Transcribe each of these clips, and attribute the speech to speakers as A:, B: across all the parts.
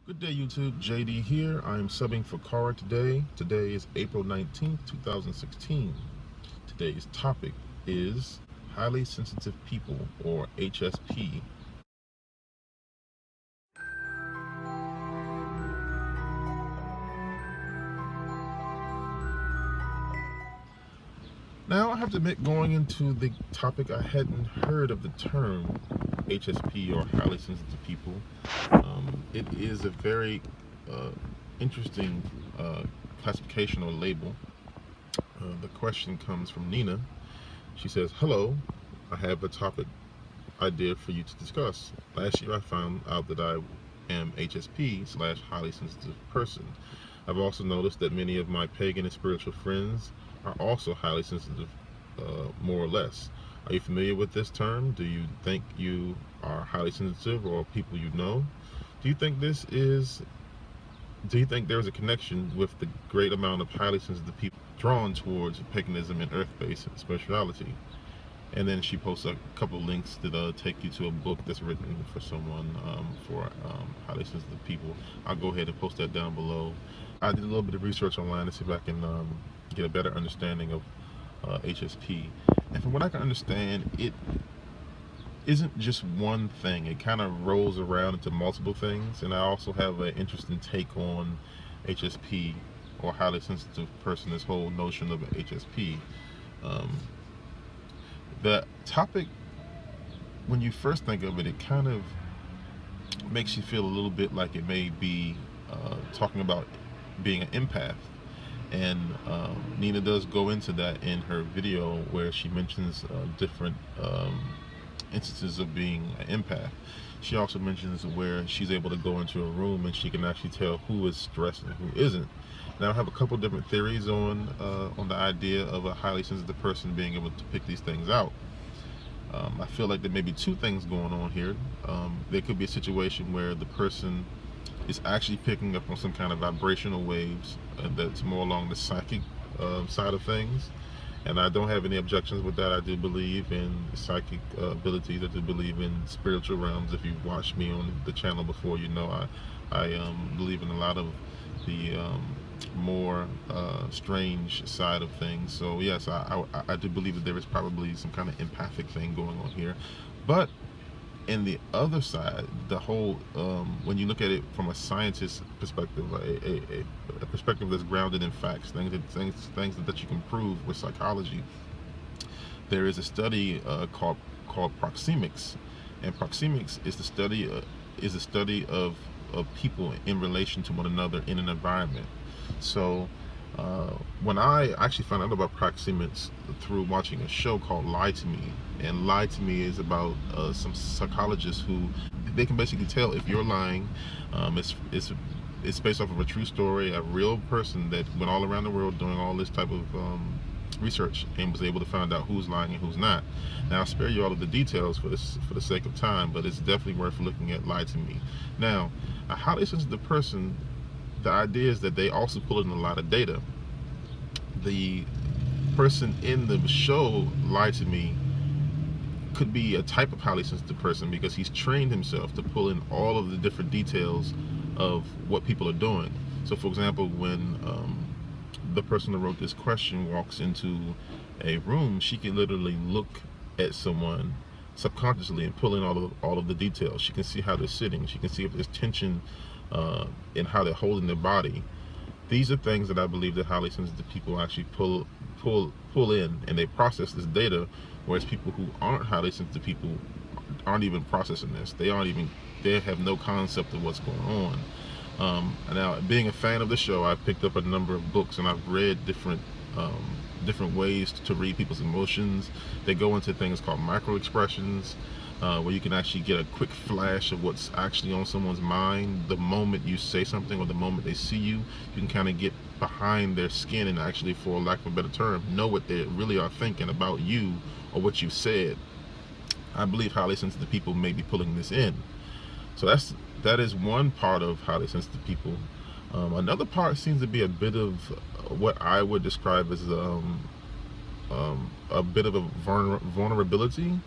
A: Good day, YouTube. JD here. I'm subbing for Cara today. Today is April 19th, 2016. Today's topic is highly sensitive people, or HSP. Now, I have to admit, going into the topic, I hadn't heard of the term HSP, or highly sensitive people. It is a very interesting classification or label. The question comes from Nina. She says, "Hello, I have a topic idea for you to discuss. Last year I found out that I am HSP / highly sensitive person. I've also noticed that many of my pagan and spiritual friends are also highly sensitive, more or less. Are you familiar with this term? Do you think you are highly sensitive, or people you know? Do you think this is do you think there is a connection with the great amount of highly sensitive people drawn towards paganism and earth-based spirituality?" And then she posts a couple of links that take you to a book that's written for someone for highly sensitive people. I'll go ahead and post that down below. I did a little bit of research online to see if I can get a better understanding of HSP. And from what I can understand, it isn't just one thing. It kind of rolls around into multiple things. And I also have an interesting take on HSP, or highly sensitive person, this whole notion of an HSP. The topic, when you first think of it, it kind of makes you feel a little bit like it may be talking about being an empath. And Nina does go into that in her video, where she mentions different instances of being an empath. She also mentions where she's able to go into a room and she can actually tell who is stressed and who isn't. Now, I have a couple different theories on the idea of a highly sensitive person being able to pick these things out. I feel like there may be two things going on here. There could be a situation where the person is actually picking up on some kind of vibrational waves that's more along the psychic side of things. And I don't have any objections with that. I do believe in psychic abilities. I do believe in spiritual realms. If you've watched me on the channel before, you know I believe in a lot of the more strange side of things. So yes, I do believe that there is probably some kind of empathic thing going on here. But in the other side, the whole when you look at it from a scientist perspective, a perspective that's grounded in facts, things that you can prove with psychology, there is a study called proxemics. And proxemics is the study of people in relation to one another in an environment. So when I actually found out about proxemics through watching a show called Lie to Me, and Lie to Me is about some psychologists who they can basically tell if you're lying. It's based off of a true story, a real person that went all around the world doing all this type of research and was able to find out who's lying and who's not. Now, I'll spare you all of the details for the sake of time, but it's definitely worth looking at Lie to Me. Now, a highly sensitive person, the idea is that they also pull in a lot of data. The person in the show Lie to Me could be a type of highly sensitive person because he's trained himself to pull in all of the different details of what people are doing. So for example, when the person that wrote this question walks into a room, she can literally look at someone subconsciously and pull in all of the details. She can see how they're sitting. She can see if there's tension in how they're holding their body. These are things that I believe that highly sensitive people actually pull in, and they process this data, whereas people who aren't highly sensitive people aren't even processing this. They have no concept of what's going on. Now, being a fan of the show, I've picked up a number of books and I've read different ways to read people's emotions. They go into things called micro expressions, where you can actually get a quick flash of what's actually on someone's mind the moment you say something, or the moment they see you. You can kind of get behind their skin and actually, for lack of a better term, know what they really are thinking about you or what you've said. I believe highly sensitive people may be pulling this in. So that is one part of highly sensitive people. Another part seems to be a bit of what I would describe as a bit of a vulnerability,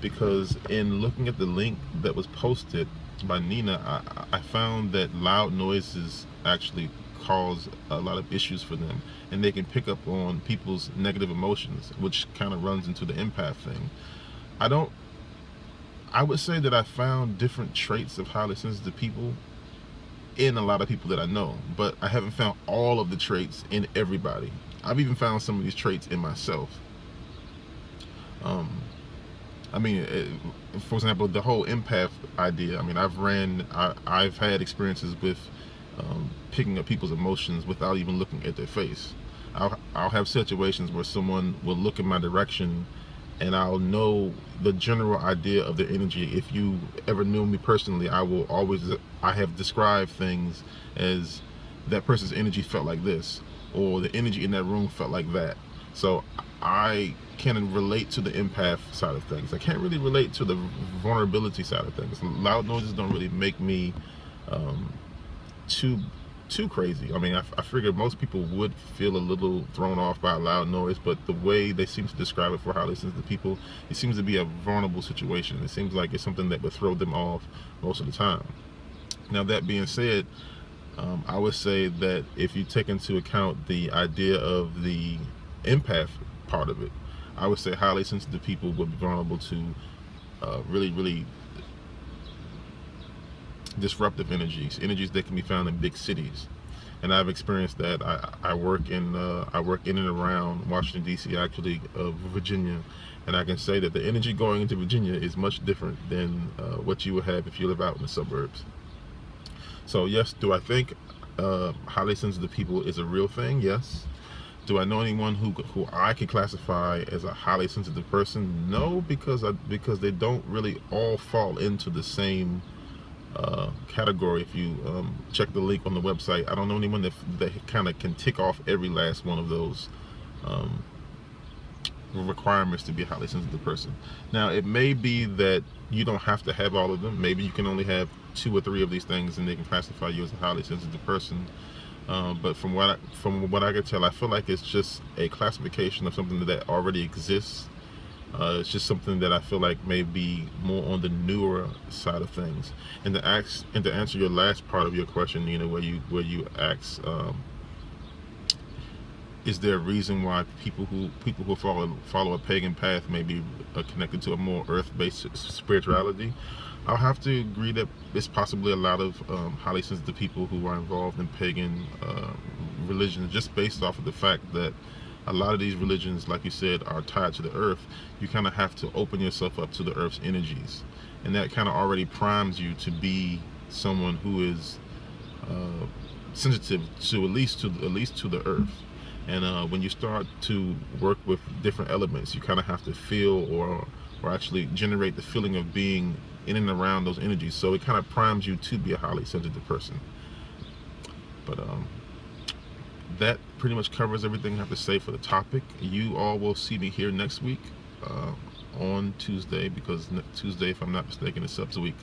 A: because in looking at the link that was posted, by Nina, I found that loud noises actually cause a lot of issues for them, and they can pick up on people's negative emotions, which kind of runs into the empath thing. I don't. I would say that I found different traits of highly sensitive people in a lot of people that I know, but I haven't found all of the traits in everybody. I've even found some of these traits in myself. Um, I mean, for example, the whole empath idea. I mean, I've had experiences with picking up people's emotions without even looking at their face. I'll have situations where someone will look in my direction, and I'll know the general idea of their energy. If you ever knew me personally, I have described things as that person's energy felt like this, or the energy in that room felt like that. So I can relate to the empath side of things. I can't really relate to the vulnerability side of things. Loud noises don't really make me um, too crazy. I mean, I figure most people would feel a little thrown off by a loud noise, but the way they seem to describe it for how they listen to people, it seems to be a vulnerable situation. It seems like it's something that would throw them off most of the time. Now, that being said, I would say that if you take into account the idea of the empath part of it, I would say highly sensitive people would be vulnerable to really disruptive energies that can be found in big cities. And I've experienced that. I work in and around Washington D.C., actually, Virginia, and I can say that the energy going into Virginia is much different than what you would have if you live out in the suburbs. So yes, do I think highly sensitive people is a real thing? Yes. Do I know anyone who I can classify as a highly sensitive person? No, because they don't really all fall into the same category. If you check the link on the website, I don't know anyone that kind of can tick off every last one of those um, requirements to be a highly sensitive person. Now, it may be that you don't have to have all of them. Maybe you can only have 2 or 3 of these things, and they can classify you as a highly sensitive person. But from what I can tell, I feel like it's just a classification of something that already exists. It's just something that I feel like may be more on the newer side of things. And to answer your last part of your question, Nina, where you ask, is there a reason why people who follow a pagan path may be connected to a more earth-based spirituality? I'll have to agree that it's possibly a lot of highly sensitive people who are involved in pagan religions, just based off of the fact that a lot of these religions, like you said, are tied to the earth. You kind of have to open yourself up to the earth's energies, and that kind of already primes you to be someone who is sensitive to at least to the earth. And when you start to work with different elements, you kind of have to feel or actually generate the feeling of being in and around those energies. So it kind of primes you to be a highly sensitive person. But that pretty much covers everything I have to say for the topic. You all will see me here next week on Tuesday, because Tuesday, if I'm not mistaken, is Subs Week.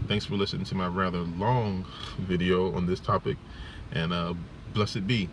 A: Thanks for listening to my rather long video on this topic, and blessed be.